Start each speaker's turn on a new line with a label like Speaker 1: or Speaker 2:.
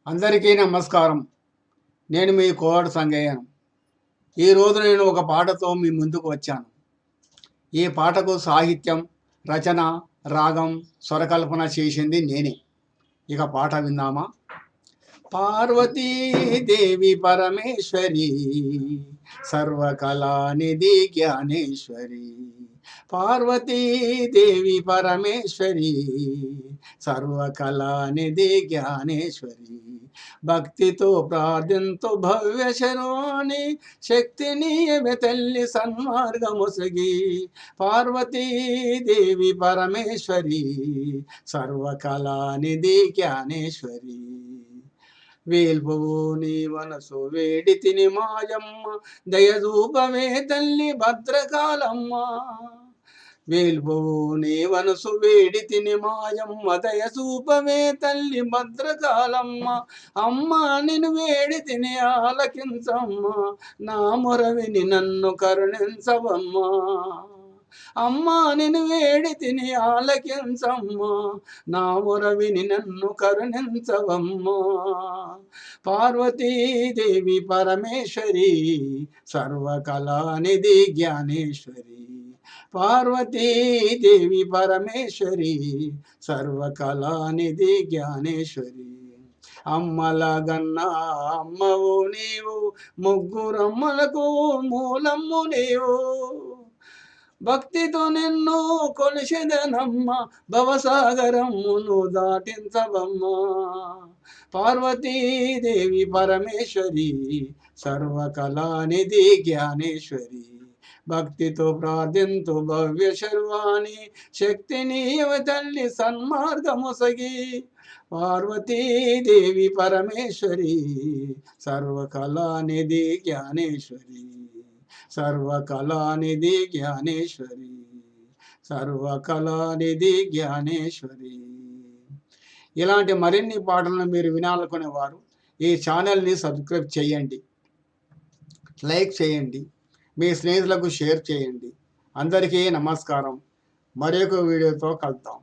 Speaker 1: అందరికీ నమస్కారం. నేను మీ కోవడ సంగయ్యను. ఈరోజు నేను ఒక పాటతో మీ ముందుకు వచ్చాను. ఈ పాటకు సాహిత్యం, రచన, రాగం, స్వరకల్పన చేసింది నేనే. ఇక పాట విందామా? పార్వతీదేవి పరమేశ్వరి, సర్వకళానిధి జ్ఞానేశ్వరి. పార్వతీదేవి పరమేశ్వరి, సర్వకళానిధి జ్ఞానేశ్వరి. భక్తితో ప్రార్థంతో భవ్య శర్వాణి, శక్తిని తల్లి సన్మార్గముసగి. పార్వతీదేవి పరమేశ్వరి, సర్వకళానిధి జ్ఞానేశ్వరి. వేల్పువు నీ మనసు వేడి తిని మాయమ్మ, దయదూపమే తల్లి భద్రకాలమ్మ. వేల్పువు నీ మనసు వేడి తిని మాయమ్మ, దయదూపమే తల్లి భద్రకాలమ్మ. అమ్మ నిన్ను వేడి తిని ఆలకించమ్మ, నా మొరవిని నన్ను కరుణించవమ్మా. అమ్మా నిన్ను వేడి తిని ఆలకించమ్మా, నా మొరవిని నన్ను కరుణించవమ్మా. పార్వతీదేవి పరమేశ్వరి, సర్వకళానిధి జ్ఞానేశ్వరి. పార్వతీదేవి పరమేశ్వరి, సర్వకళానిధి జ్ఞానేశ్వరి. అమ్మల గన్నా అమ్మవు నీవు, ముగ్గురమ్మలకు మూలమ్ము నీవు. భక్తితో నిన్ను కొలిసెదనమ్మ, భవసాగరమును దాటించవమ్మా. పార్వతీదేవి పరమేశ్వరి, సర్వకళానిధి జ్ఞానేశ్వరి. భక్తితో ప్రార్థింతు భవ్య శర్వాణి, శక్తిని తల్లి సన్మార్గముసగి. పార్వతీదేవి పరమేశ్వరి, సర్వకళానిధి జ్ఞానేశ్వరి. సర్వకళానిధి జ్ఞానేశ్వరి, సర్వకళానిధి జ్ఞానేశ్వరి. ఇలాంటి మరిన్ని పాటలను మీరు వినాలనుకునేవారు ఈ ఛానల్ని సబ్స్క్రైబ్ చేయండి, లైక్ చేయండి, మీ స్నేహితులకు షేర్ చేయండి. అందరికీ నమస్కారం. మరొక వీడియోతో కలుద్దాం.